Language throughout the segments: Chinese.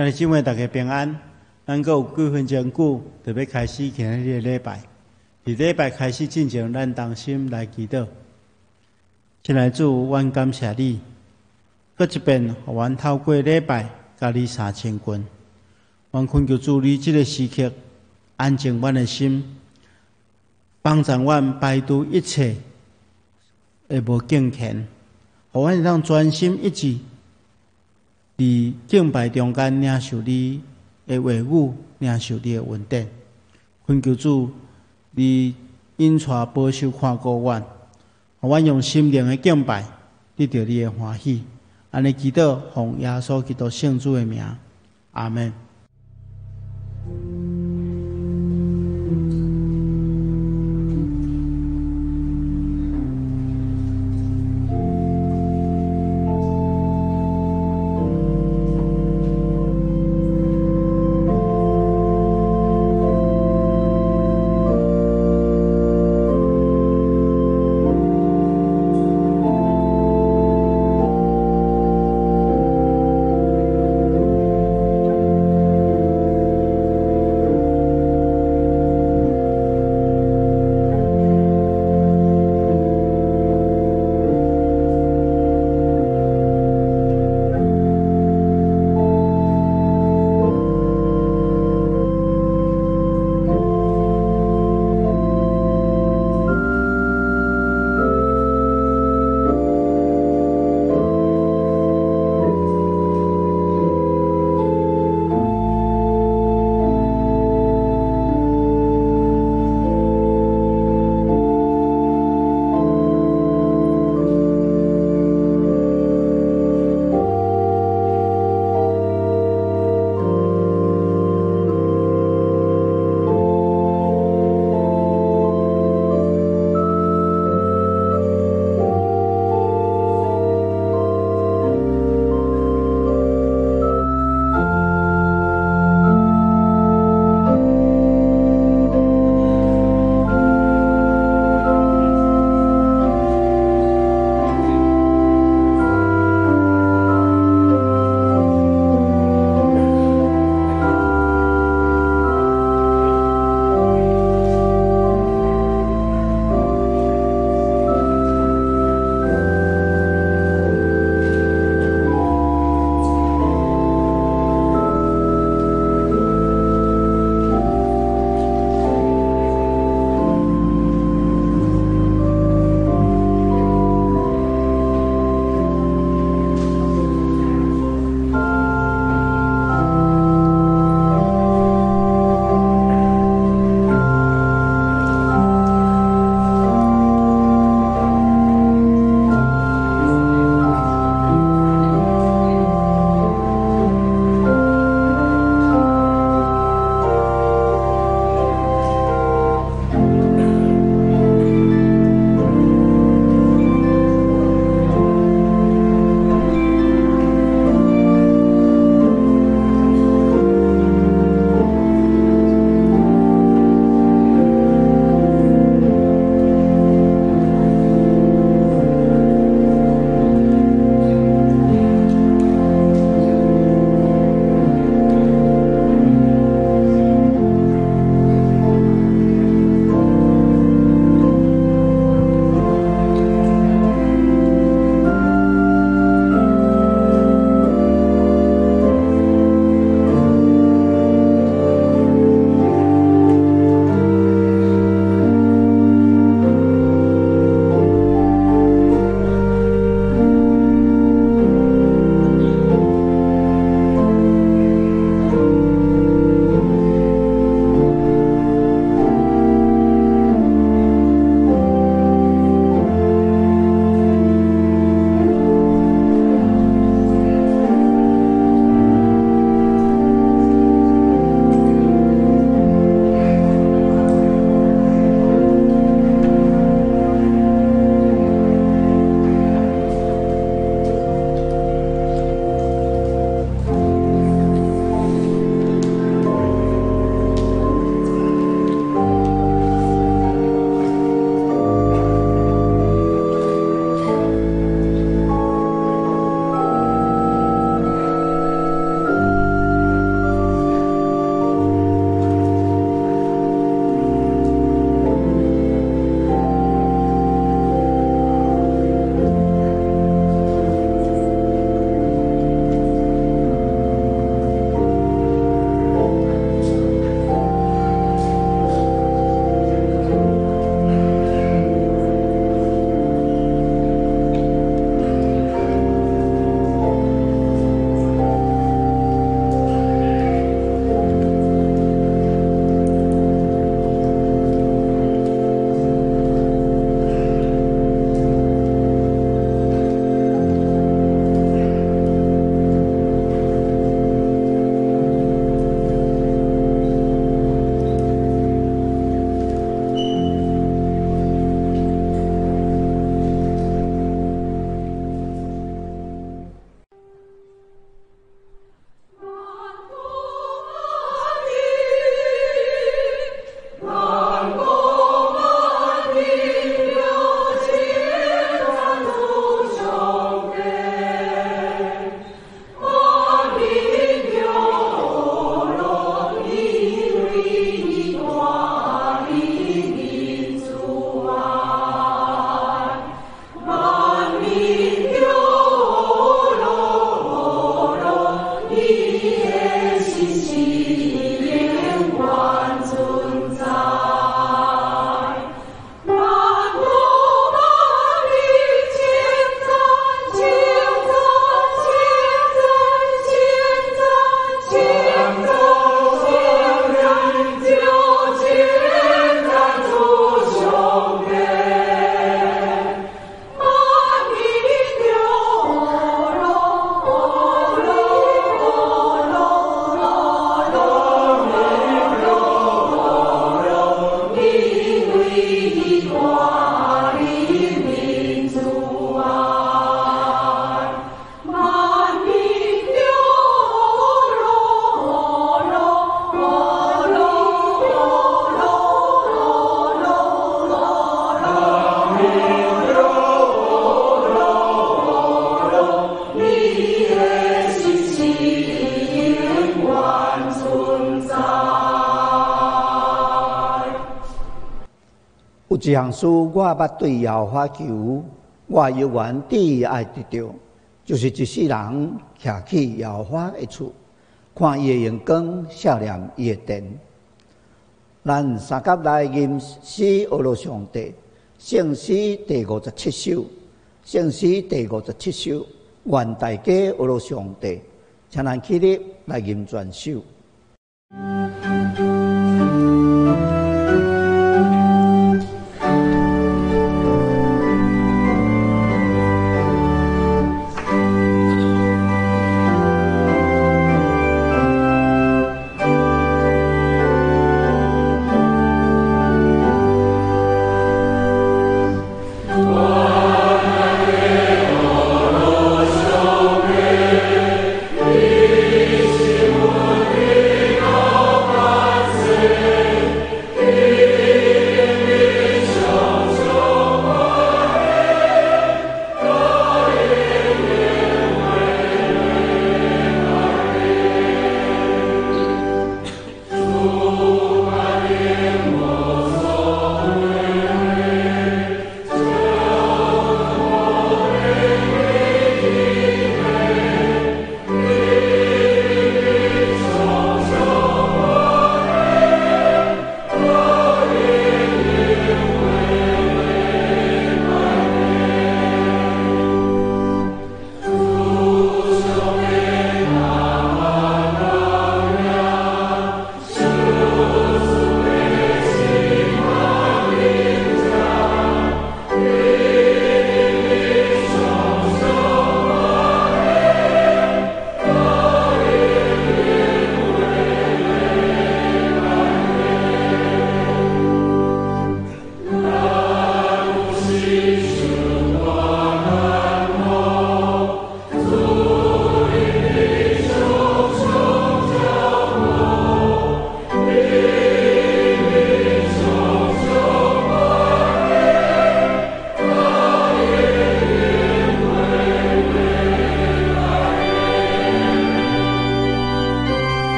今日姊妹大家平安，咱阁有几分钟久，就要开始今日的礼拜。伫礼拜开始之前，咱同心来祈祷。亲爱的主，阮感谢你，搁一遍，互阮透过礼拜，甲你相亲近。阮恳求主，你这个时刻安静阮的心，帮助阮排除一切的无敬虔，互阮能专心一致。伫敬拜中间领受你的话语，领受你的恩典。恳求主，你引带保守看顾阮，互阮用心灵的敬拜得到你的欢喜。安尼祈祷，奉耶稣基督圣主的名，阿门。有一项事我捌对耶和华求，我犹原只爱得到，就是一世人徛起耶和华的厝，看伊的阳光，笑念伊的殿。咱三甲来吟诗阿罗上帝，圣诗第57首，圣诗第57首，愿大家阿罗上帝，请咱起立来吟全首。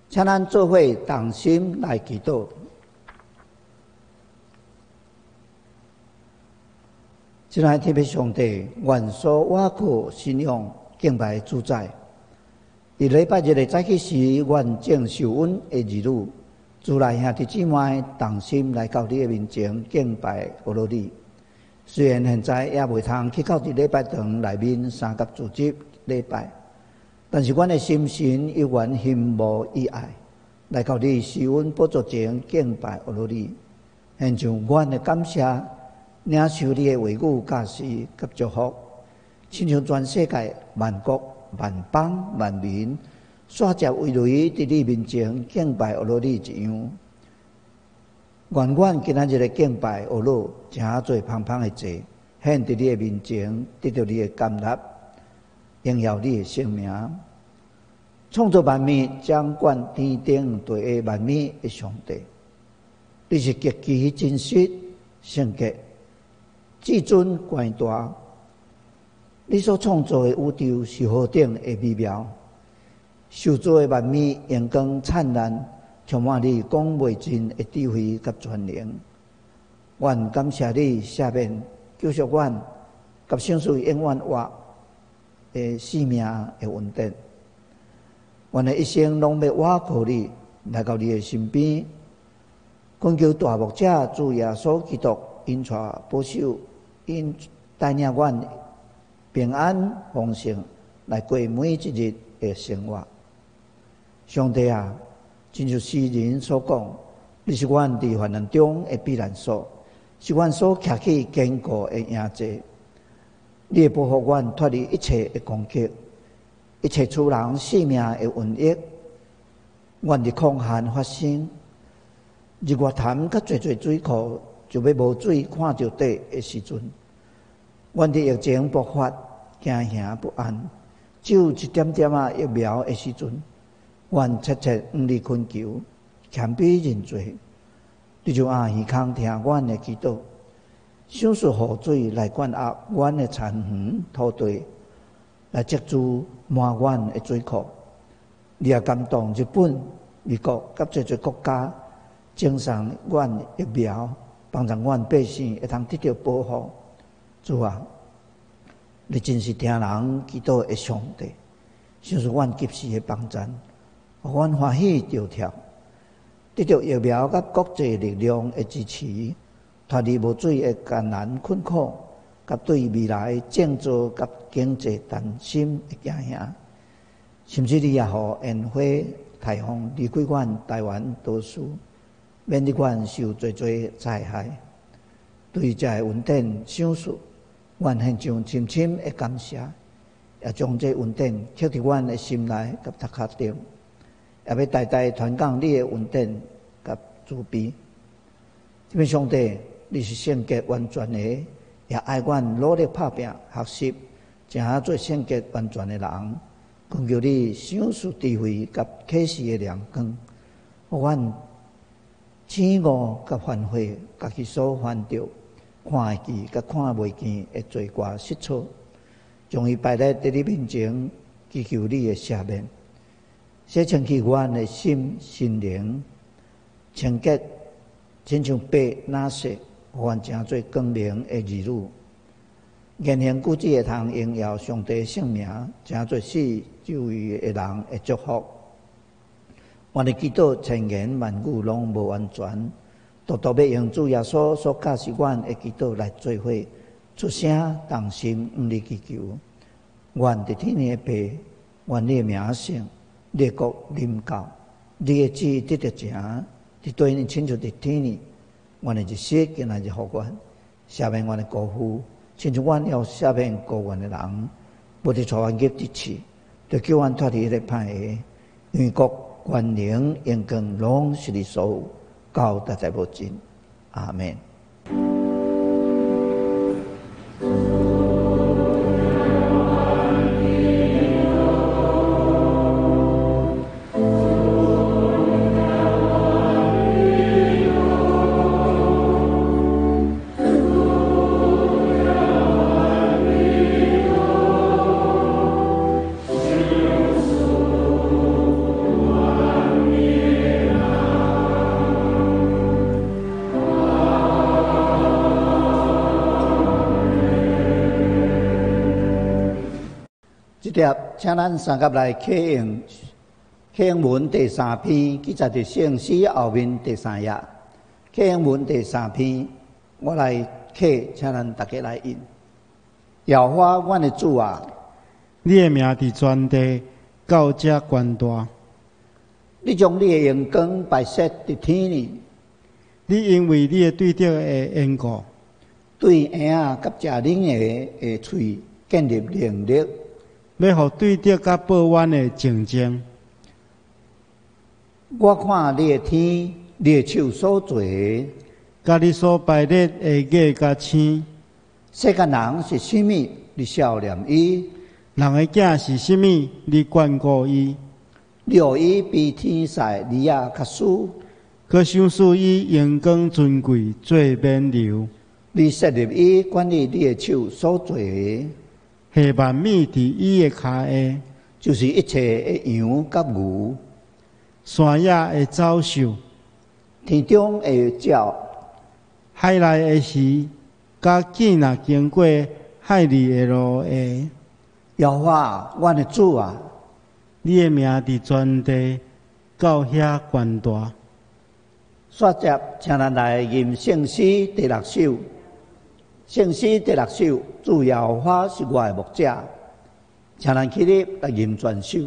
请咱做伙同心来祈祷。亲爱的天父上帝，愿所倚靠信仰敬拜主宰。伫礼拜日的早起时，愿正受恩的日女，主内兄弟姊妹同心来到你的面前敬拜阿罗你。虽然现在也未通去到伫礼拜堂内面三甲组织礼拜。但是，阮的心神犹原心无意爱，来到你施恩宝座前敬拜阿罗你，献上阮的感谢，领受你的话语、教示甲祝福，亲像全世界万国、万邦、万民，刷接围围伫你面前敬拜阿罗你一样。愿阮今仔日的敬拜阿罗，诚侪芳芳的祭，献伫你的面前，得到你的甘纳。荣耀你的圣名，创造万物、掌管天顶地下万物的上帝，你是极其真实、圣洁、至尊关大。你所创造的宇宙是何等的美妙，受造的万物阳光灿烂，充满你讲袂尽的智慧甲全能。愿感谢你赦免救赎阮，甲圣水永远活的生命的稳定，阮的一生拢要倚靠你，来到你的身边，恳求大牧者主耶稣基督因带保守，因带领阮平安丰盛来过每一日的生活。上帝啊，亲像诗人所讲，你是阮伫患难中的避难所，是阮所徛起坚固的营寨。你会保护阮脱离一切的攻击，一切处人性命的瘟疫。阮伫抗旱发生，日月潭甲侪水库就要无水看着底的时阵，阮伫疫情爆发，惊吓不安，只有一点点疫苗的时阵，阮切切向你恳求，谦卑认罪。你就按耳孔听阮的祈祷，想述雨水来灌压阮的田园土地，来接住满阮的水库。你也感动日本、美国甲侪国家赠送阮疫苗，帮助阮百姓会通得到保护。主啊，你真是听人祈祷的上帝，想述阮及时的帮助，互阮欢喜着跳。得到疫苗甲国际力量的支持，脱离无水的艰难困苦，甲对未来建造甲经济担心的惊吓，甚至你也互烟花台风离开阮台湾多数，免得阮受侪灾害。对这个恩典想述，阮献上深深的感谢，也将这恩典刻伫阮的心内甲头壳顶。也要代代传讲你的恩典甲慈悲。这边上帝，你是圣洁完全的，也爱阮努力打拼学习，正做圣洁完全的人。恳求你赏赐智慧甲启示的亮光，互阮醒悟甲反悔，家己所犯着看会见甲看袂见的罪过失错，将伊摆在你面前，祈求你的赦免。洗清去阮的心灵，清洁，亲像白那色，互阮成做光明的儿女。言行举止会通荣耀上帝圣名，成做四周围的人的祝福。阮的祈祷千言万语拢无完全，独独要用主耶稣所教示阮的祈祷来做伙，出声动心向你祈求。愿伫天的爸，愿你的名圣。你的国临到，你的旨意得到成，伫对你亲像伫天里。阮的日息今仔日互阮，赦免阮的过负，亲像阮要赦免过阮的人，无伫错冤孽之处，就叫阮脱离迄个歹个。因为国、权能、荣光，拢是你所有，到代代无尽。阿门。这条，请咱三甲来启应文第3篇，记载伫圣诗后面第3页。启应文第3篇，我来启，请咱大家来应。耶和华阮的主啊，你的名伫全地到这宽大，你将你的荣光摆设伫天里。你因为你的对着的缘故，对婴仔甲食奶的喙建立能力。要互对着甲报怨的竞争。我看你的天，你的手所做的，甲你所摆列的月甲星，世间人是甚么？你少念伊；人的囝是甚么？你眷顾伊。你予伊比天使利亚较输，可想使伊荣光尊贵做冕旒。你设立伊管理你的手所做的。下万米伫伊的骹下，就是一切的羊甲牛，山野的走兽，天中的鸟，海内的鱼，甲见若经过海里的路的。耶和华，阮的主啊，你的名伫全地到遐宽大。煞接，请咱来吟圣诗第6首。圣诗第6首，主耶和华是我的牧者，请咱起立来吟全首。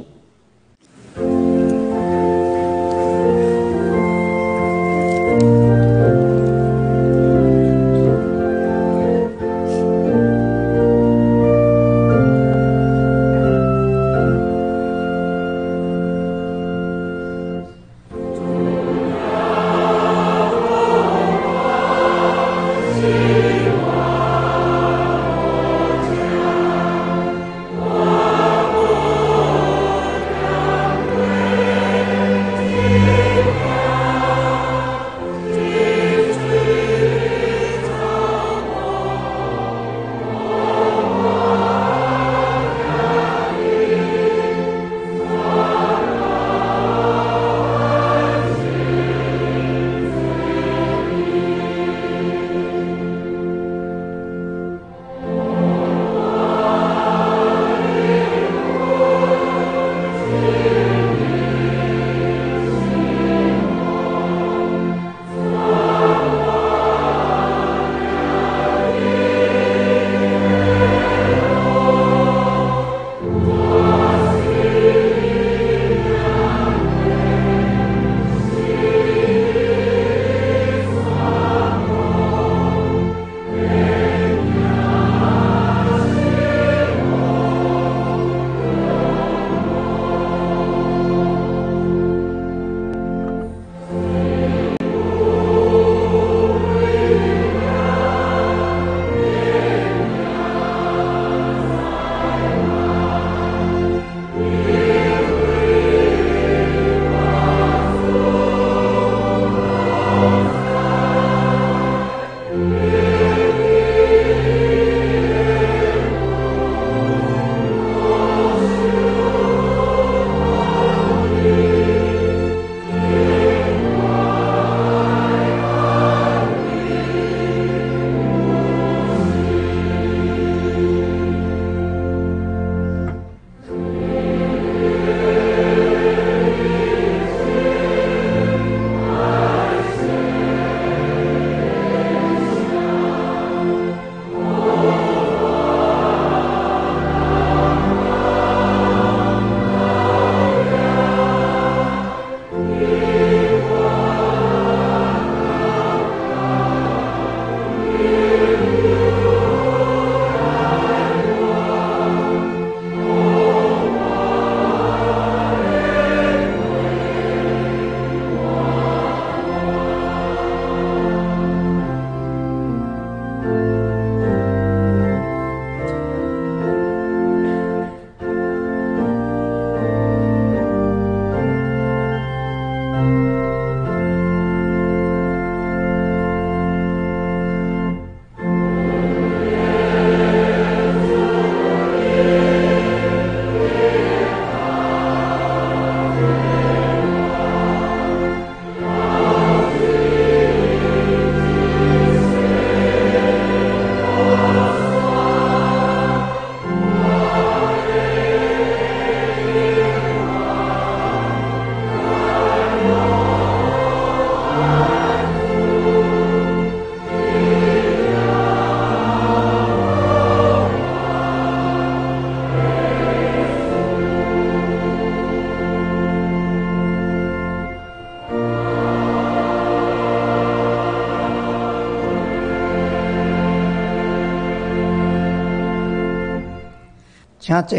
请坐，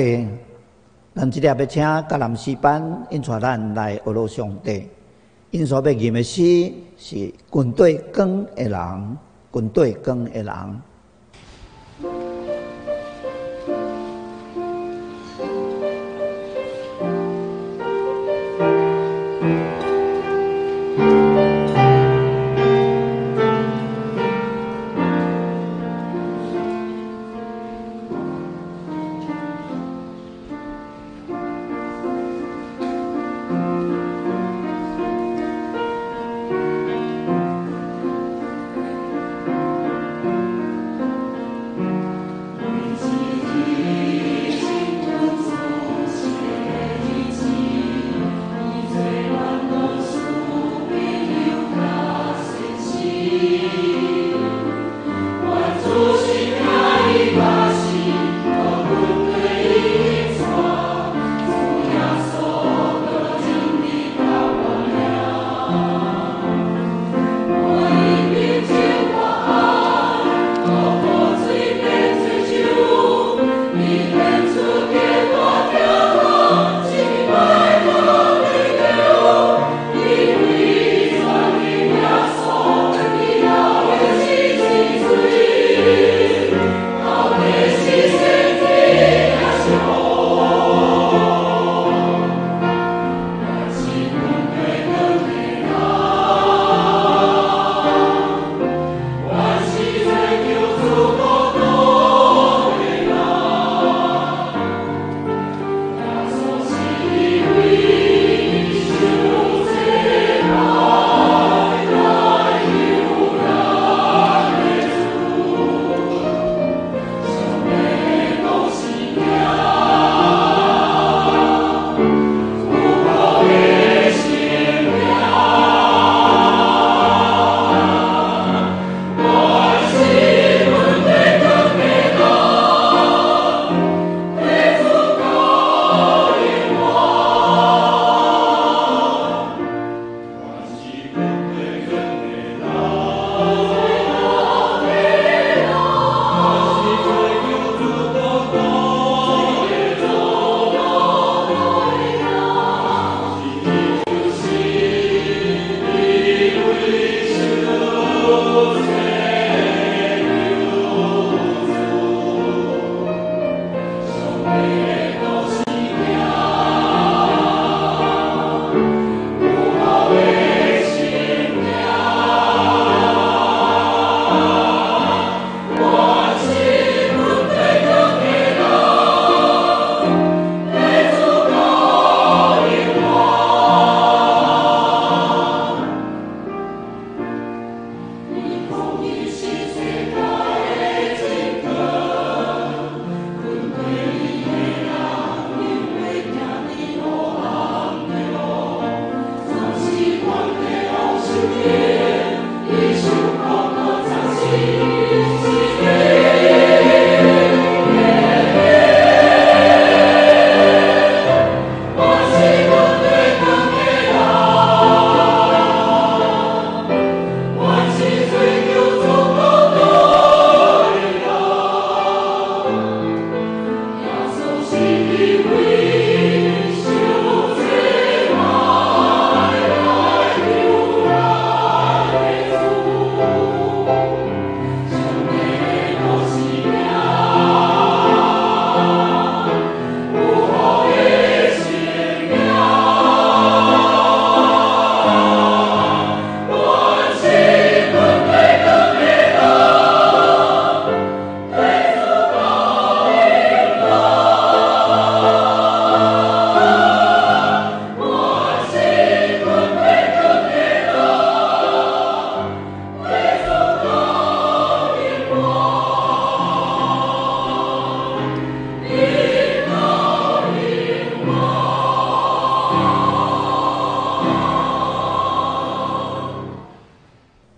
咱即粒要请甲南诗班引带咱来学罗上帝。因所要吟的诗是军队光的人，军队光的人。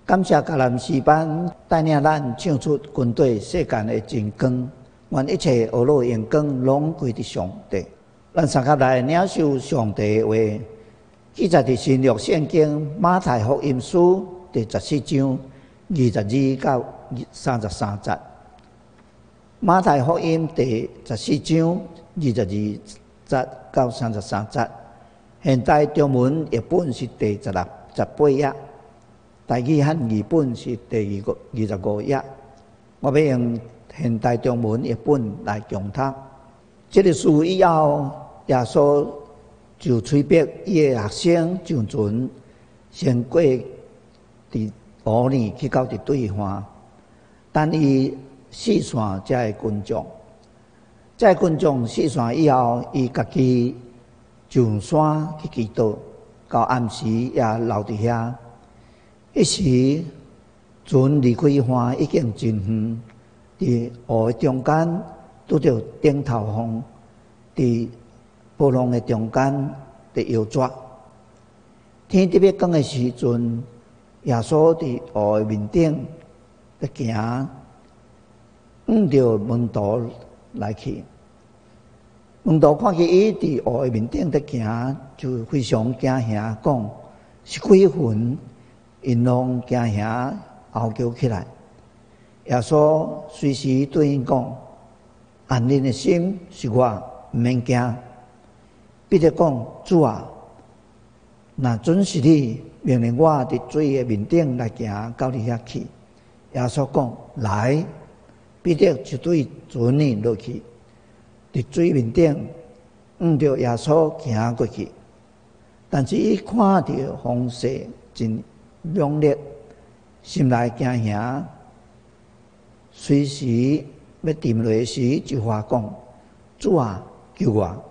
感谢甲南诗班带领咱唱出军队世间的真光，愿一切学路荣光拢归伫上帝。咱三合来领受上帝的话，记载伫新约圣经马太福音书第14章22到33节。马太福音第14章22节到33节，现代中文译本是第18页，台语和译本是第25页。我要用现代中文译本来强读。这个事以后，耶稣就催逼伊的学生上船，先过伫湖里去到伫对岸，等伊四散才会群众。在群众四散以后，伊家己上山去祈祷，到暗时也留伫遐。一时船离开岸已经真远，伫湖的中间拄着顶头风，伫波浪的中间伫摇拽。天特别光的时阵，耶稣伫湖的面顶在行，遇到门徒来去。门徒看见伊伫湖的面顶在行，就非常惊吓，讲是鬼魂。因拢惊吓，嚎叫起来。耶稣随时对因讲：“安恁的心是我，毋免惊。”彼得讲：“主啊，若准是你命令我伫水的面顶来行到你遐去。”耶稣讲：“来。”彼得就对船里落去，伫水面顶遇到耶稣行过去，但是伊看到风势真猛烈，心内惊吓，随时要沉落时，就话讲：“主啊，救我！”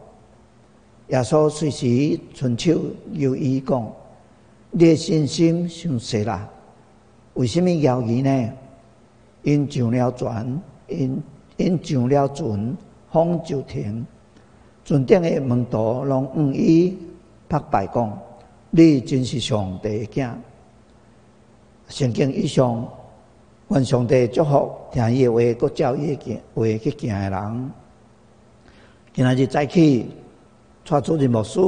耶稣随时伸手由伊讲：“你的信心伤细啦，为什么犹豫呢？”因上了船，因上了船，风就停。船顶的门徒拢向伊拍拜讲：“你真是上帝的囝。”圣经以上，愿上帝祝福听伊的话，佮照伊的话去行的人。今仔日早起，带主任牧师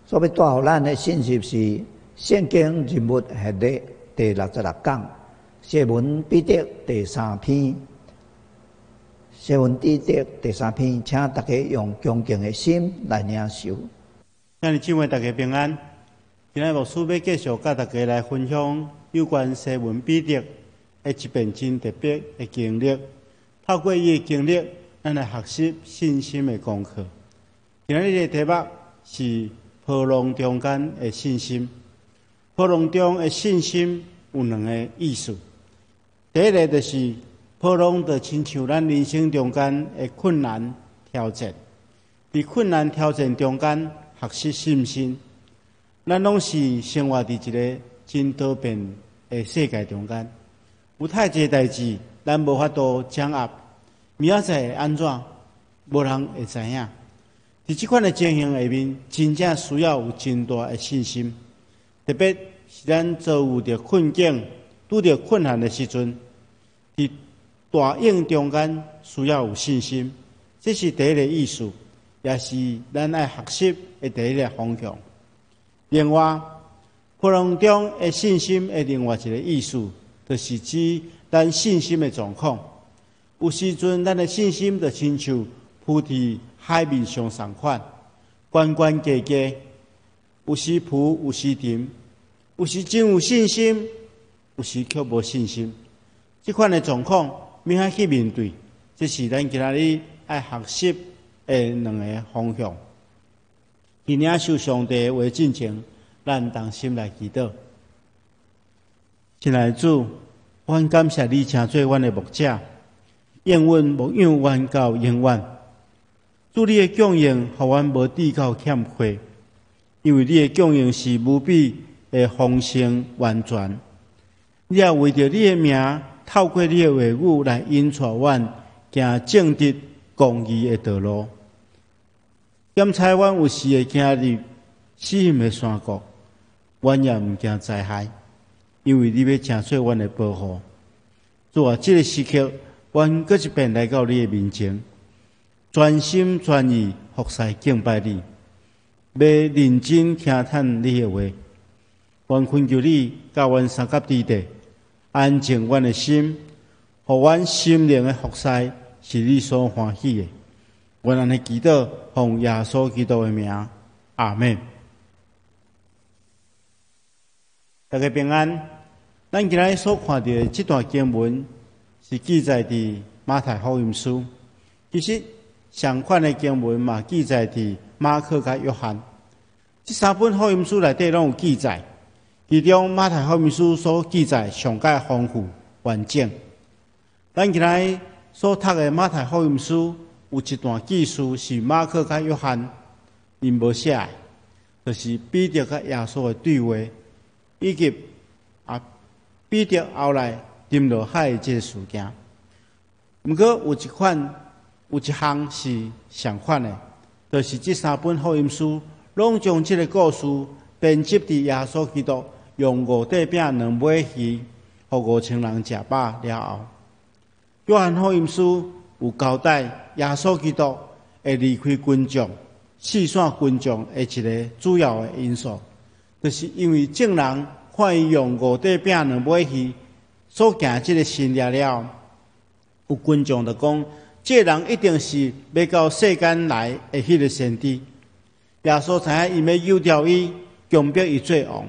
所要带予咱的信息是：圣经人物系列第66讲，西门彼得第3篇。西门彼得第3篇，请大家用恭敬的心来领受。今日姊妹大家平安。今日牧师要继续甲大家来分享有关西门彼得的一篇真特别的经历。透过伊的经历，咱来学习信心的功课。今日的题目是波浪中间的信心。波浪中的信心有两个意思。第一个就是波浪就亲像咱人生中间的困难挑战，伫困难挑战中间学习信心。咱拢是生活伫一个真多变的世界中间，有太侪代志，咱无法度掌握，明仔载会安怎，无人会知影。伫即款的情形下面，真正需要有真大的信心。特别是咱遭遇着困境、拄着困难的时阵，伫大应中间需要有信心。这是第一个意思，也是咱爱学习的第一个方向。另外，波浪中的信心的另外一个意思，就是指咱信心的状况。有时阵，咱的信心就亲像浮伫海面上同款，悬悬低低，有时浮，有时沉，有时真有信心，有时却无信心。这款的状况，要怎去面对？这是咱今仔日爱学习的两个方向。伫领受上帝的话进前，咱同心来祈祷。亲爱的主，阮感谢你，请做阮的牧者，应阮牧养阮到永远。主，你的供应，互阮无抵到欠缺，因为你的供应是无比的丰盛完全。你也为着你的名，透过你的话语来引带阮行正直公义的道路。检察阮有时会行入死荫的山谷，阮也毋惊灾害，因为你要成做阮的保护。主啊，这个时刻，阮搁一遍来到你的面前，全心全意服侍敬拜你，要认真听探你的话。阮恳求你教阮三甲之地，安静阮的心，互阮心灵的服侍是你所欢喜的。我安尼祈祷，奉耶稣基督的名，阿门。大家平安。咱今日所看到的这段经文，是记载伫马太福音书。其实相关的经文嘛，记载伫马可甲约翰。这三本福音书内底拢有记载，其中马太福音书所记载上界丰富完整。咱今日所读的马太福音书有一段记述是马可甲约翰因无写的，就是彼得甲耶稣的对话，以及彼得后来沉落海的这个事件。不过有一项是相反的，就是这三本福音书拢将这个故事编辑伫耶稣基督用5块饼2尾鱼，互5000人食饱了后。约翰福音书有交代耶稣基督会离开群众、四散群众的一个主要的因素，就是因为众人看伊用5块饼2尾鱼所行这个行列了，有群众就讲，这个人一定是要到世间来的迄个先知。耶稣知影伊要诱调伊，强迫伊做王，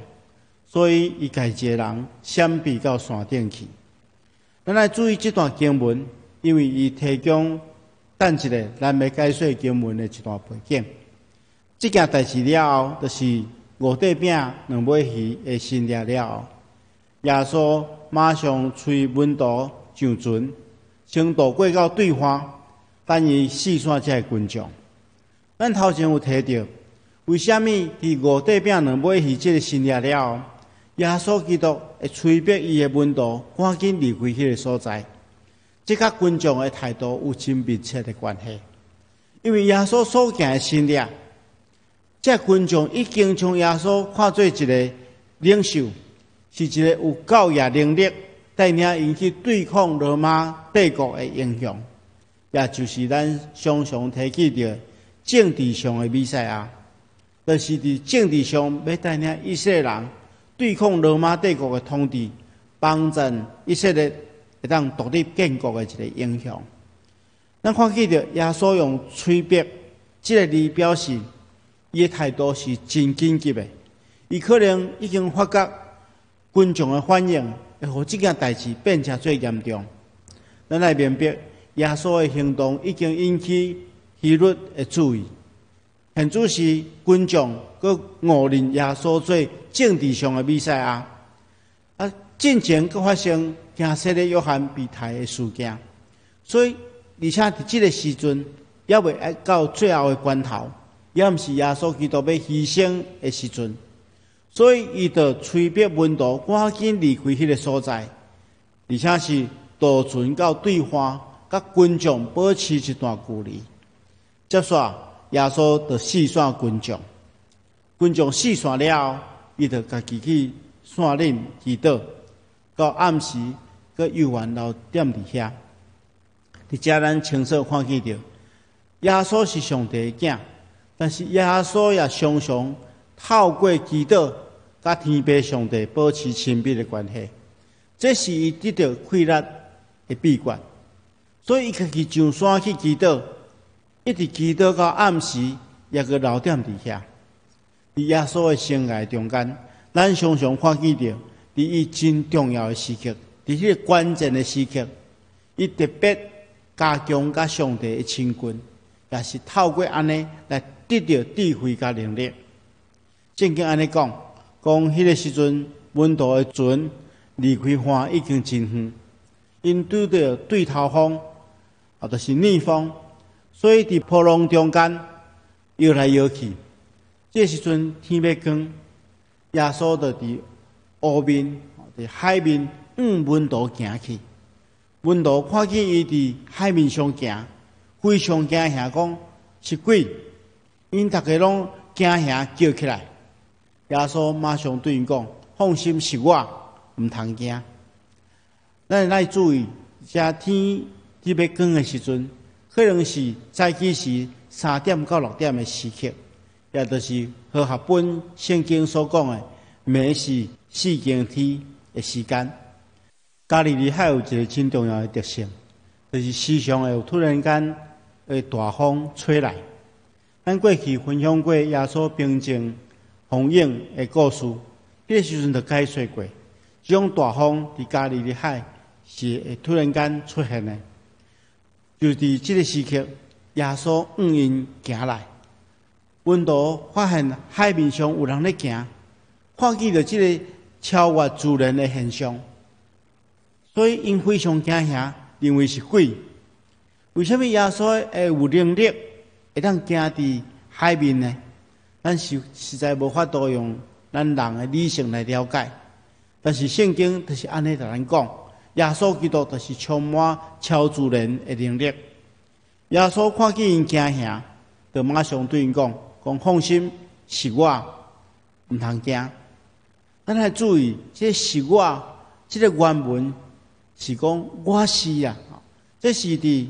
所以伊家一个人闪避到山顶去。咱来注意这段经文，因为伊提供等一下咱要解说经文的一段背景。这件代志了后，就是5块饼2尾鱼的行列了后，耶稣马上催门徒上船，先渡过到对方，等伊四散这个群众。咱头前有提到，为什么伫5块饼2尾鱼这个行列了后，耶稣基督会催逼伊的门徒赶紧离开迄个所在？这甲群众的态度有真密切的关系。因为耶稣所行的行列，这群众已经将耶稣看作一个领袖，是一个有教业能力，带领因去对抗罗马帝国的英雄，也就是咱常常提起的政治上的弥赛亚，就是伫政治上要带领以色列人对抗罗马帝国的统治，帮助以色列会当独立建国的一个英雄。咱看见着耶稣用催逼这个字表示，伊的态度是真紧急的。伊可能已经发觉群众的反应会互这件代志变成最严重。咱来明白，耶稣的行动已经引起希律的注意，现主是群众佮误认耶稣做政治上的弥赛亚。进前佮发生加洗的约翰被杀的事件，所以而且伫这个时阵，也未到最后的关头，也毋是耶稣基督要牺牲的时阵，所以伊就催逼门徒赶紧离开迄个所在，而且是渡船到对方，甲群众保持一段距离。接煞耶稣就四散群众，群众四散了后，伊就家己去山岭祈祷。到暗时，佮游玩留踮伫遐。伫遮咱清楚看见着，耶稣是上帝的囝，但是耶稣也常常透过祈祷，甲天父上帝保持亲密的关系。这是伊得到快乐的秘诀。所以伊家己上山去祈祷，一直祈祷到暗时，也佮留踮伫遐。伫耶稣的生涯中间，咱常常看见着。伫伊真重要的时刻，伫迄个关键的时刻，伊特别加强甲上帝的亲近，也是透过安尼来得到智慧甲能力。圣经安尼讲，迄个时阵门徒的船离开岸已经真远，因拄到对头风，就是逆风，所以伫波浪中间摇来摇去。这时阵天要光，耶稣就伫湖面，伫海面门徒行去。门徒看见伊伫海面上行，非常惊吓，讲是鬼。因大家拢惊吓叫起来。耶稣马上对因讲：“放心，是我，毋通惊。”咱来注意，遮天要光的时阵，可能是早起时3点到6点的时刻，也就是和合本圣经所讲的暝是4更天的时间。加利利海有一个真重要的特性，就是时常会有突然间会大风吹来。咱过去分享过耶稣平静风影的故事，迄个时阵就解说过，这种大风伫加利利海是会突然间出现的。就伫这个时刻，耶稣因行来，温度发现海面上有人咧行，看见着这个超越自然的现象，所以因非常惊吓，认为是鬼。为什么耶稣会有能力会当行伫海面呢？咱实在无法度用咱人的理性来了解。但是圣经就是安尼甲咱讲，耶稣基督就是充满超自然的能力。耶稣看见因惊吓，就马上对因讲：放心，是我，毋通惊。咱来注意，这是我，这个原文是讲我是啊，这是伫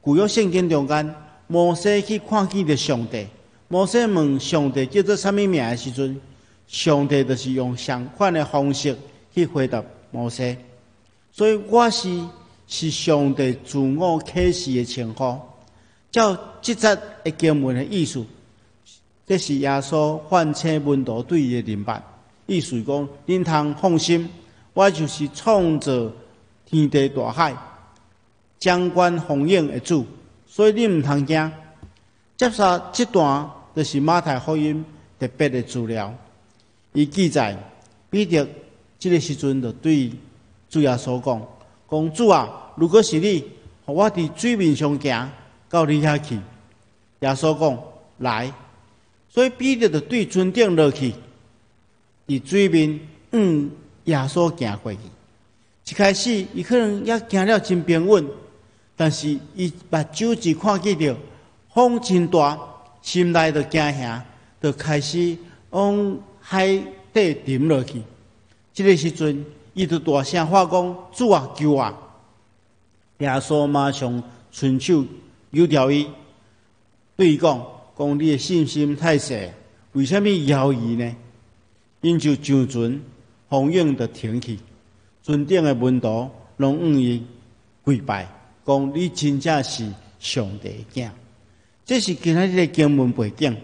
旧约圣经中间，摩西去看见着上帝。摩西问上帝叫做啥物名的时阵，上帝就是用相款的方式去回答摩西。所以我是上帝自我启示的称呼。照这节的经文的意思，这是耶稣唤醒门徒对伊的明白。意思讲，恁通放心，我就是创造天地大海、掌管风影的主，所以恁毋通惊。接下这段就是马太福音特别的资料，伊记载彼得这个时阵就对主耶稣讲主啊，如果是你，互我伫水面上行到你遐去。耶稣讲来，所以彼得就对船顶落去。伫水面，耶稣行过去。一开始，伊可能也行了真平稳，但是伊目睭只看见着风真大，心内就惊吓，就开始往海底沉落去。这个时阵，伊就大声喊讲：“主啊，救我！”耶稣马上伸手摇调伊，对伊讲：“你的信心太小，为什么摇伊呢？”因就上船，风影就停去，船顶的门徒拢向伊跪拜，讲你真正是上帝的囝。这是今仔日的经文背景，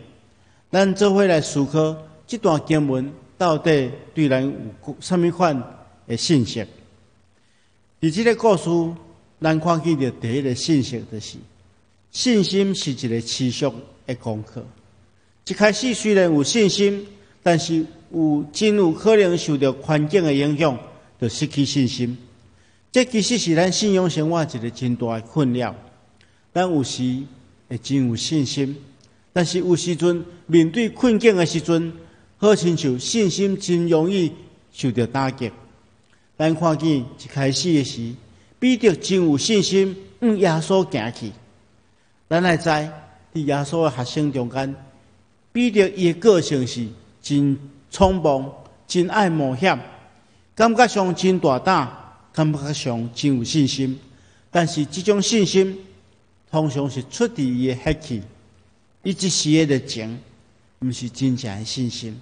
咱做伙来思考这段经文到底对咱有什么款的信息？伫这个故事，咱看见的第一个信息就是，信心是一个持续的功课。一开始虽然有信心，但是真有可能受到环境的影响，就失去信心。这其实是咱信仰生活一个真大的困扰。咱有时会真有信心，但是有时阵面对困境的时阵，好亲像信心真容易受到打击。咱看见一开始的时，彼得真有信心向耶稣行去。咱来知，伫耶稣的学生中间，彼得伊的个性是真匆忙，真爱冒险，感觉上真大胆，感觉上真有信心。但是这种信心，通常是出自伊的血气，伊一时的热情，毋是真正的信心。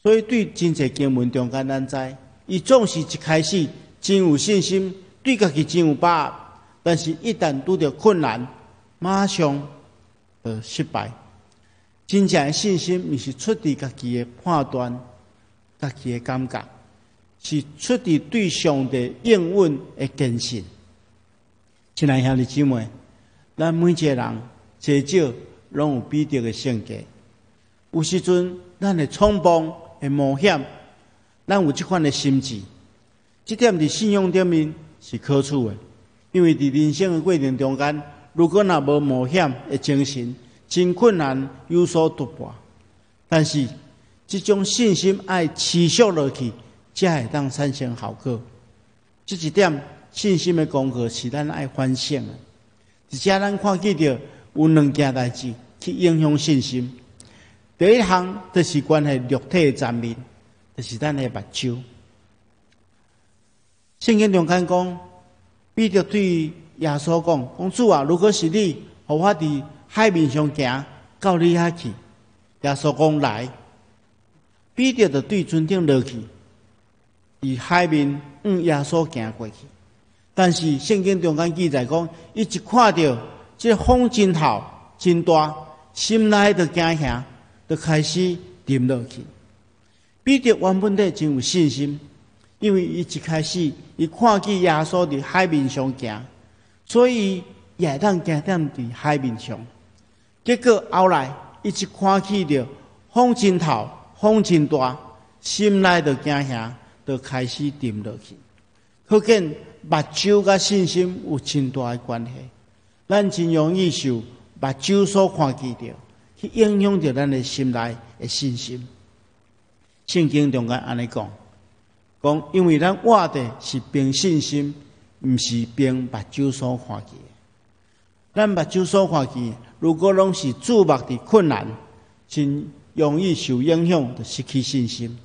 所以对真侪经文中间，咱知，伊总是一开始真有信心，对家己真有把握，但是一旦拄到困难，马上就失败。真正的信心，毋是出自家己的判断、家己的感觉，是出自对上帝应允的坚信。亲爱兄弟姊妹，咱每一个人至少拢有彼得的性格。有时阵，咱会冲动、会冒险，咱有这款的心智。这点伫信仰顶面是可取的，因为伫人生的过程中间，如果若无冒险的精神，真困难有所突破。但是这种信心爱持续落去，才会当产生效果。这一点信心的功课是咱爱反省的。而且咱看见着有两件代志去影响信心。第一项就是关系肉体的层面，就是咱的目睭。圣经中间讲，彼得对耶稣讲主啊，如果是你，互我伫海面上行到你遐去。耶稣讲来，彼得就对船顶落去，伫海面耶稣行过去。但是圣经中间记载讲，伊一看到这个风真透真大，心内就惊吓，就开始沉落去。彼得原本就真有信心，因为伊一开始伊看见耶稣伫海面上行，所以伊会当行踮伫海面上。结果后来伊一看见着风真透风真大，心内就惊吓，就开始沉落去。可见目睭甲信心有真大的关系。咱真容易受目睭所看见着，去影响着咱的心内的信心。圣经中间安尼讲，因为咱活的是凭信心，毋是凭目睭所看见。咱目睭所看见，如果拢是注目的困难，真容易受影响，就失去信心。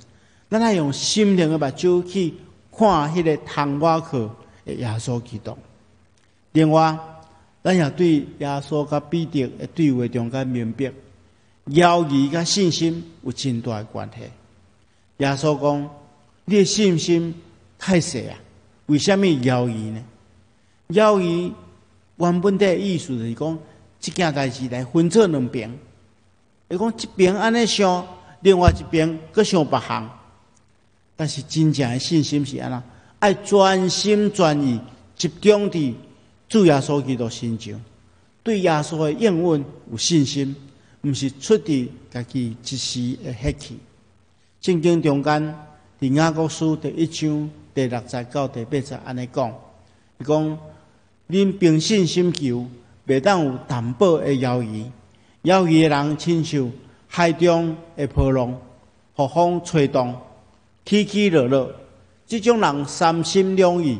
咱要用心灵的目睭去看迄个通我靠的耶稣基督。另外，咱也对耶稣甲彼得的对话中间明白，犹豫甲信心有真大的关系。耶稣讲：“你的信心太小啊，为什么犹豫呢？”犹豫原本的意思就是讲，这件代志来分做两边，伊讲一边安尼想，另外一边搁想别项。但是真正的信心是安怎？爱专心全意集中伫主耶稣基督身上，对耶稣的应允有信心，毋是出于家己一时的血气。圣经中间，伫雅各书第1章第60到第80安尼讲，伊讲：恁凭信心求，袂当有淡薄的犹豫。犹豫的人亲像海中的波浪，互风吹动，起起落落。这种人三心两意，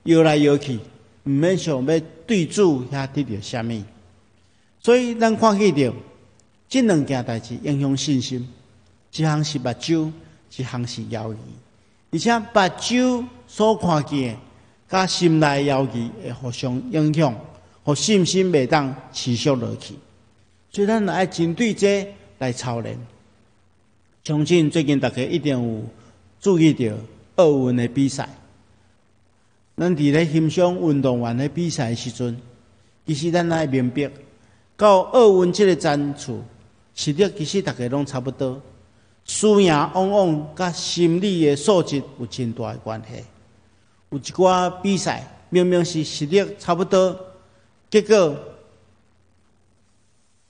摇来摇去，毋免想要对主遐得到啥物。所以咱看起着这两件代志影响信心。一项是目睭，一项是犹豫，而且目睭所看见，甲心内犹豫会互相影响，互信心袂当持续落去。所以咱爱针对这来操练。相信最近大家一定有注意到奥运的比赛。咱伫咧欣赏运动员的比赛的时阵，其实咱爱明白，到奥运这个战处，实力其实大家拢差不多。输赢往往甲心理的素质有真大的关系。有一寡比赛明明是实力差不多，结果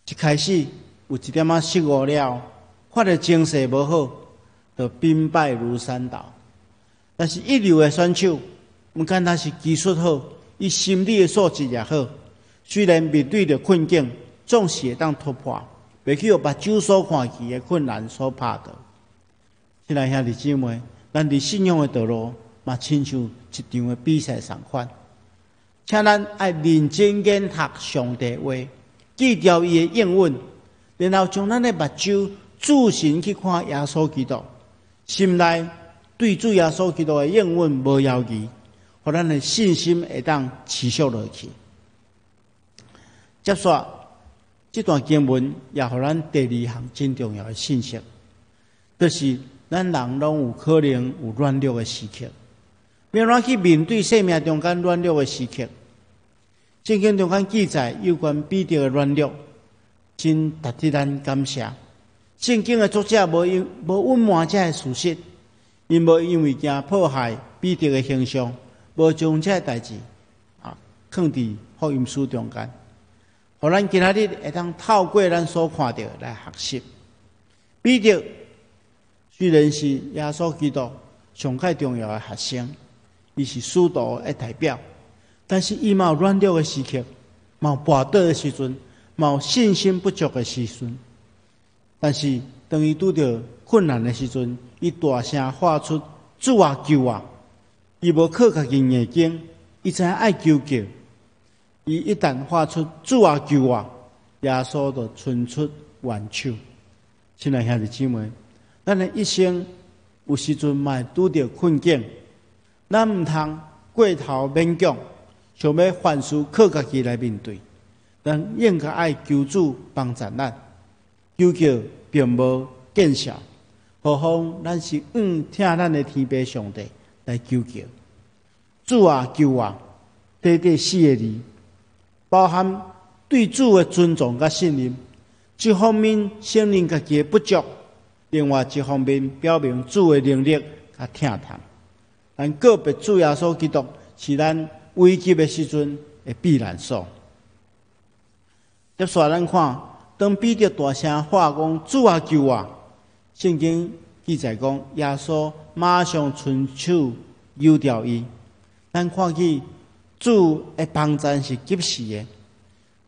一开始有一点失误了，发现精势无好，就兵败如山倒。但是一流的选手，毋敢他是技术好，伊心理的素质也好，虽然面对着困境，总是会当突破。袂去互目睭所看见的困难所拍倒。亲爱兄弟姊妹，咱伫信仰的道路嘛，亲像一场的比赛相款。请咱爱认真研读上帝话，记牢伊的应允，然后将咱的目睭注神去看耶稣基督，心内对主耶稣基督的应允无犹豫，互咱的信心会当持续落去。接续。这段经文也互咱第二项真重要的信息，就是咱人拢有可能有软弱的时刻，要怎去面对生命中间软弱的时刻。圣经中间记载有关彼得的软弱，真值得咱感谢。圣经的作者无隐瞒这个事实，因无因为惊迫害彼得的形象，无将这个代志放伫福音书中间。互咱今仔日会当透过咱所看到来学习。彼得虽然是耶稣基督上界重要的学生，伊是使徒的代表，但是伊嘛有软弱的时刻，嘛有跋倒的时阵，嘛有信心不足的时阵。但是当伊拄到困难的时阵，伊大声喊出：“主啊，救我！”伊无靠家己眼睛，伊知影爱求救。伊一旦发出“主啊，救我”，耶稣就伸出援手。亲爱兄弟姊妹，咱的一生有时阵嘛会拄着困境，咱毋通过头勉强，想要凡事靠家己来面对。咱应该爱求主帮助咱，求救并无见效，何况咱是听咱的天父上帝来求救。主啊，救我！短短4个字，包含对主的尊重甲信任。一方面承认家己的不足，另外一方面表明主的能力甲疼痛。但个别主耶稣基督是咱危急的时阵的避难所。接下咱看，当彼得大声喊讲主啊救我，圣经记载讲耶稣马上伸手由掉伊。咱看见主的帮助是及时的，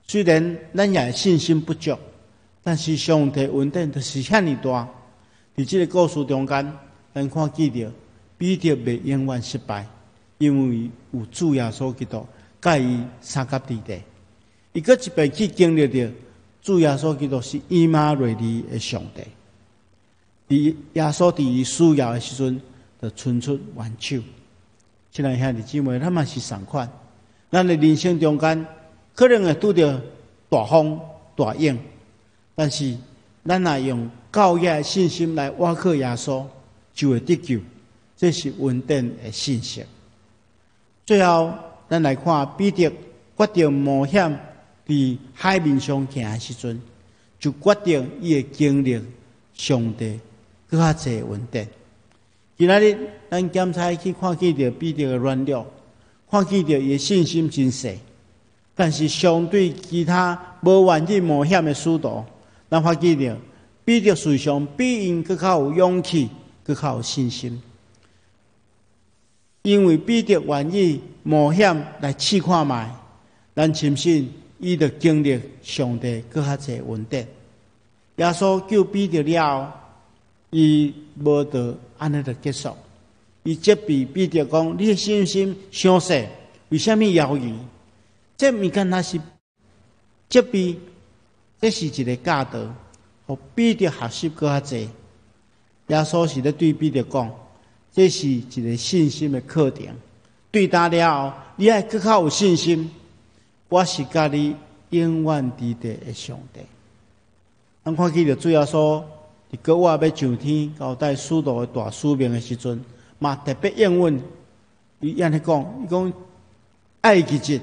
虽然咱也信心不足，但是上帝恩典就是遐尼大。伫这个故事中间，咱看见着彼得袂永远失败，因为有主耶稣基督甲伊三甲地地。伊搁一遍去经历着主耶稣基督是以马内利的上帝。伫耶稣伫伊需要的时阵，就伸出援手。亲爱兄弟姊妹，咱嘛是同款。咱的人生中间，可能会拄着大风大影，但是咱若用教义的信心来倚靠耶稣，就会得救。这是恩典的信息。最后，咱来看彼得决定冒险伫海面上行的时阵，就决定伊会经历上帝更较侪恩典。今仔日咱检查去看见着彼得的软弱，看见着伊的信心真细，但是相对其他无愿意冒险的使徒，咱发现着彼得事实上比因更较有勇气，更较有信心。因为彼得愿意冒险来试看卖，咱深信伊着经历上帝更较侪恩典。耶稣救彼得了后，伊无得安尼就结束。伊责备彼得讲：“你的信心伤细，为什么犹豫？”这毋敢若是责备，这是一个教导，互彼得学习更较侪。耶稣是咧对彼得讲，这是一个信心的课程。对答了后，你爱更较有信心。我是甲你永远伫地的上帝。咱看见着主耶稣伫国外要上天交代使徒的大使命的时阵，嘛特别应允。伊安尼讲，伊讲爱日日，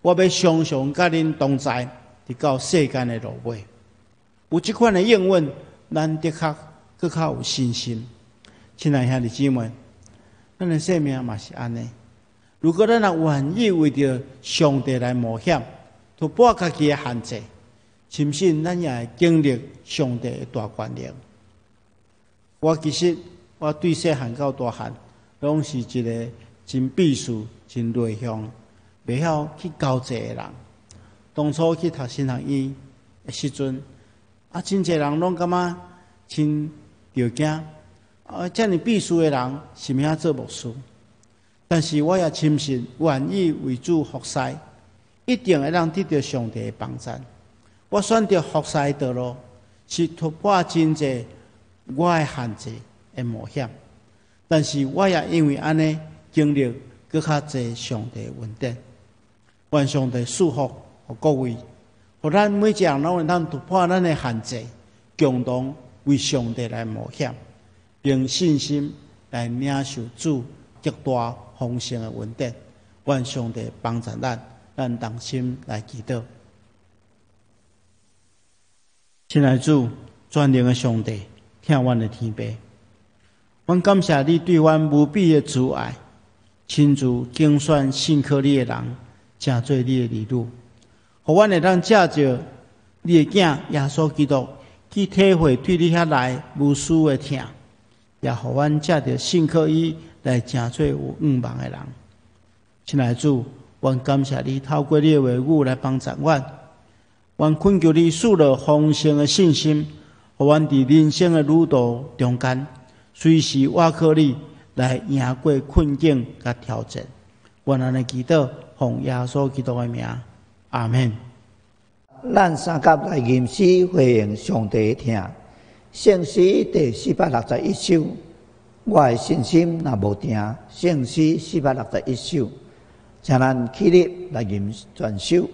我要常常甲恁同在，直到世间的落尾。有即款的应允，咱的确更较有信心。亲爱兄弟姊妹，咱的生命嘛是安尼。如果咱若愿意为着上帝来冒险，突破家己的限制，深信咱也会经历上帝的大权力。其实我对细汉到大汉，拢是一个真避暑、真内向、袂晓去交际的人。当初去读神学院的时阵，真侪人拢感觉真着惊。遮尔避暑的人是毋晓做牧师，但是我也深信，愿意为主服侍，一定会让得到上帝的帮助。我选择服侍的道路，是突破真侪我的限制的冒险，但是我也因为安尼经历更较侪上帝的恩典。愿上帝祝福和各位，互咱每一个人拢会当突破咱的限制，共同为上帝来冒险。凭信心来领受主极大丰盛的恩典，愿上帝帮助咱同心来祈祷。亲爱的主，全能的上帝，听阮的天父，阮感谢你对阮无比的慈爱，亲自拣选信靠你的人，成做你的儿女，互阮会当借着你的囝耶稣基督去体会对你遐来无私的疼。也互阮借着信靠伊来成做有愿望的人。亲爱的主，阮感谢你透过你的话语来帮助阮。阮恳求你赐了丰盛的信心，互阮伫人生的旅途中间，随时倚靠你来赢过困境甲挑战。阮安尼祈祷，奉耶稣基督的名，阿门。咱三甲来吟诗回应上帝的听。圣诗第461首，我的信心若无定。圣诗461首，请咱起立来吟全首。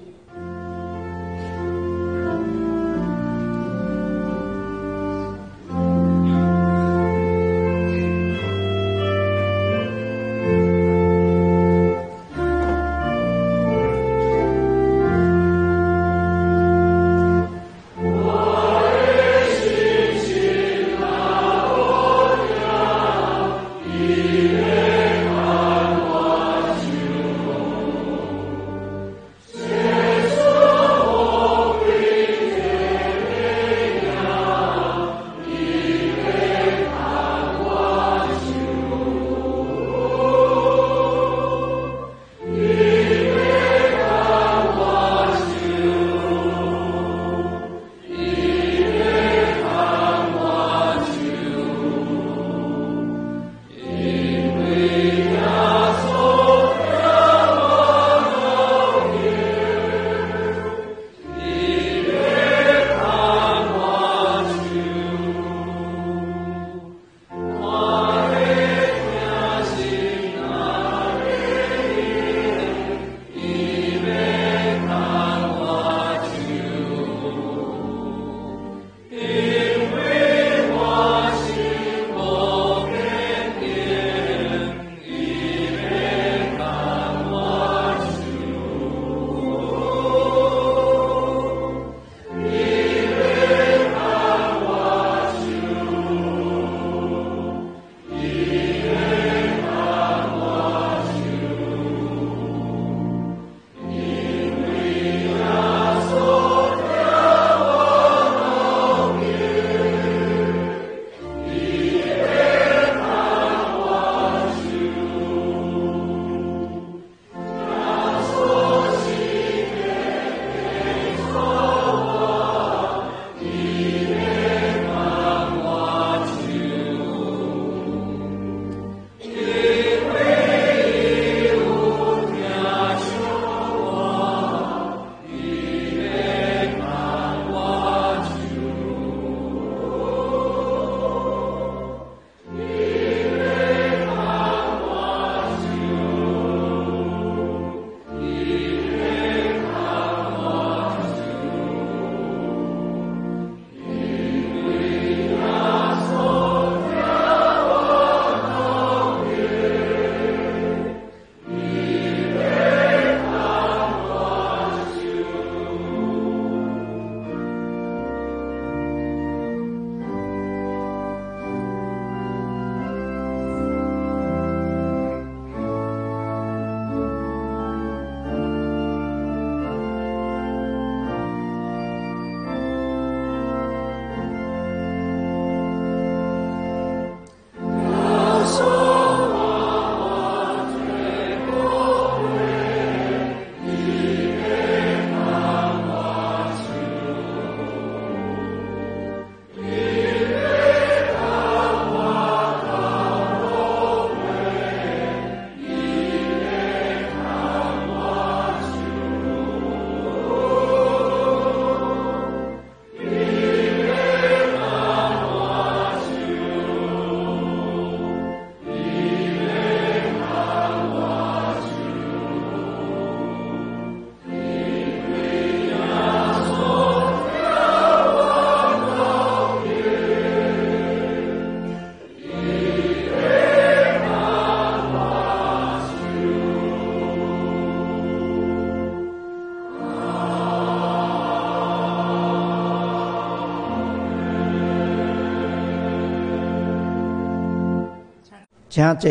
请坐，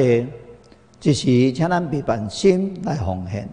这时请咱备办心来奉献。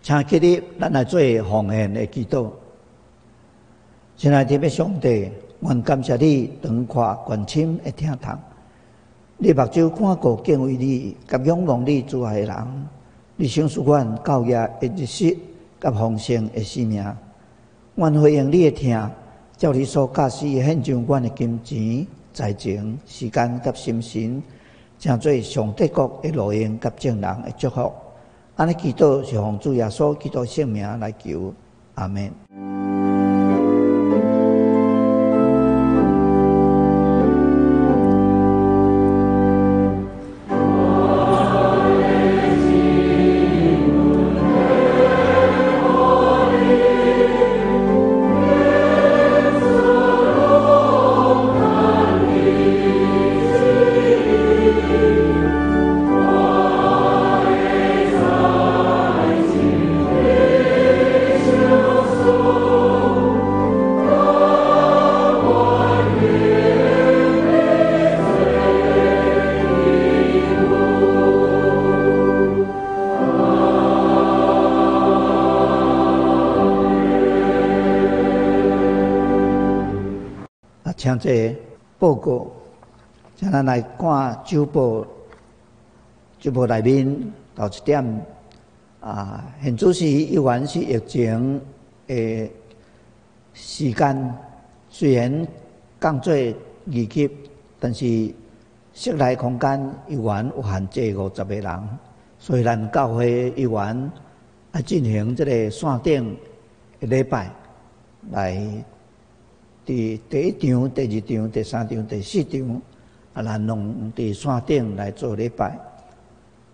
请起立，咱来做奉献的祈祷。亲爱的天父上帝，愿感谢你长看关心的听堂，你目睭看顾敬畏你、甲仰望你之爱的人，你赏赐阮教业的日息，甲丰盛的生命。愿回应你的听，照你所驾使献上阮的金钱、财情、时间甲心神，成做上帝国的路用甲正人的祝福。安尼祈祷是奉主耶稣基督圣名来求，阿门。请这报告，请咱来看周报。周报内面头一点现主席依然是疫情的时间，虽然降做2级，但是室内空间依然有限制50个人，所以咱教会依然来进行这个线顶的礼拜来。第1场、第2场、第3场、第4场，咱拢伫线顶来做礼拜。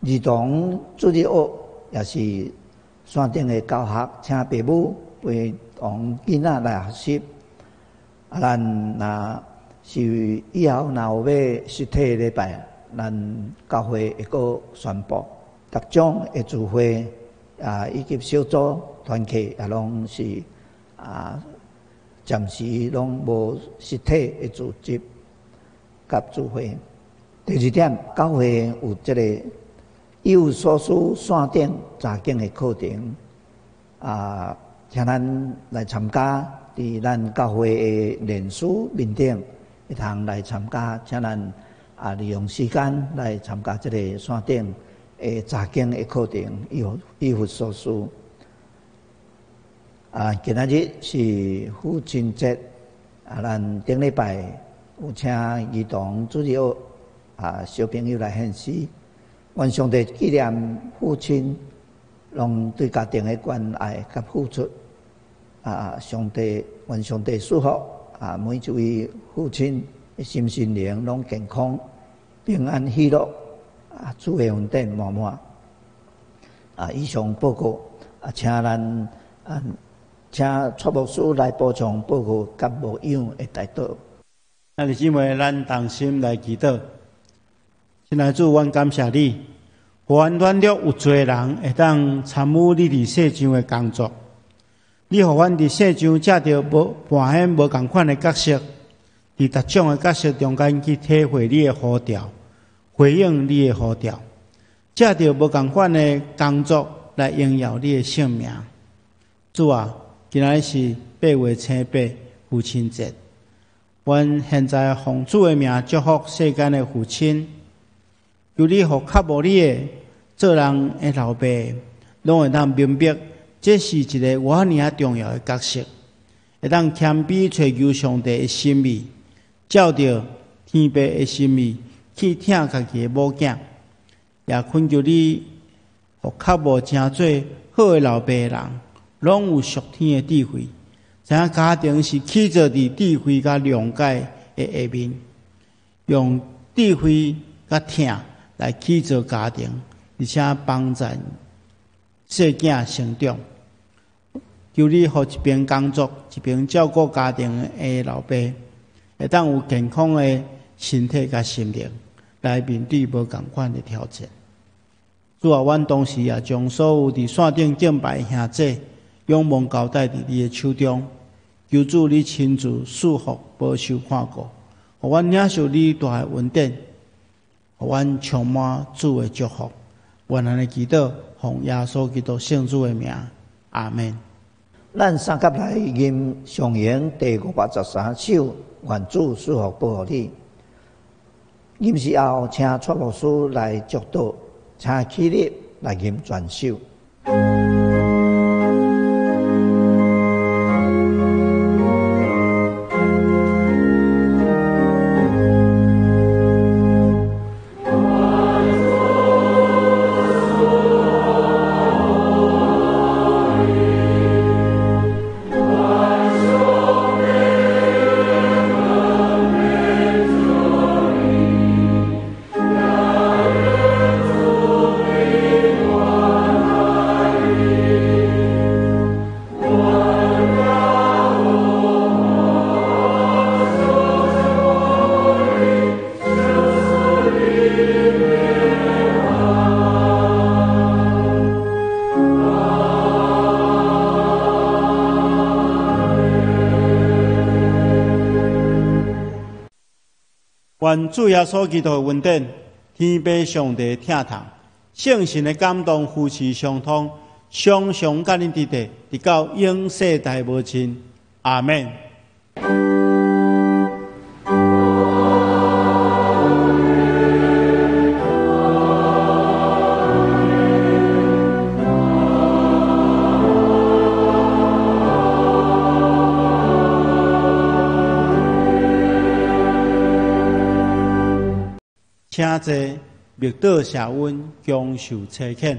儿童主日学也是线顶的教学，请父母陪同囡仔来学习。咱若是以后若有要实体礼拜，咱教会会个宣布。各种的聚会以及小组团契也拢是暂时拢无实体的组织甲聚会。第二点，教会有这个以有所需线顶查经的课程请咱来参加，伫咱教会的脸书面顶会通来参加，请咱利用时间来参加这个线顶的查经的课程，以有所需。今仔日是父亲节，咱顶礼拜有请儿童主日学小朋友来献诗，愿上帝纪念父亲，拢对家庭的关爱甲付出。愿上帝祝福每一位父亲的心灵拢健康、平安、喜乐，主的恩典满满。以上报告请蔡牧师来补充报告甲牧养的代祷。那弟兄们，咱同心来祈祷。亲爱的主，阮感谢你，阮软弱有侪人会当参与你伫世上的工作。你互阮伫世上借着扮演无共款的角色，伫逐种的角色中间去体会你的呼召，回应你的呼召，借着无共款的工作来荣耀你的圣名。主啊，今仔是8月初8父亲节，阮现在奉主的名祝福世间的父亲，求你互较无你的做人的老爸，拢会当明白。这是一个偌尔重要的角色，会当谦卑追求上帝的心意，照着天父的心意去听家己的母囝，也恳求你，互较无真做好的老爸的人，拢有属天的智慧，知影家庭是起造伫智慧甲谅解的下面，用智慧甲听来起造家庭，而且帮助细囝成长。求你互一边工作一边照顾家庭的老爸，会当有健康的身体甲心灵，来面对无共款的挑战。主啊，阮当时也将所有伫线顶敬拜兄弟，仰望交代伫你的手中，求主你亲自赐福保守看顾，互阮领受你大的恩典，互阮充满主的祝福。愿安尼祈祷，奉耶稣基督圣主的名，阿门。咱三甲来吟上言第583首，愿主赐福保护你。吟诗后，请蔡牧师来祝祷，请起立来吟全首。愿主耶稣基督的恩典，天父上帝听堂，圣神的感动，夫妻相通，常常甲恁伫地，直到永世代无尽。阿门。请坐，密道社温，享受车见。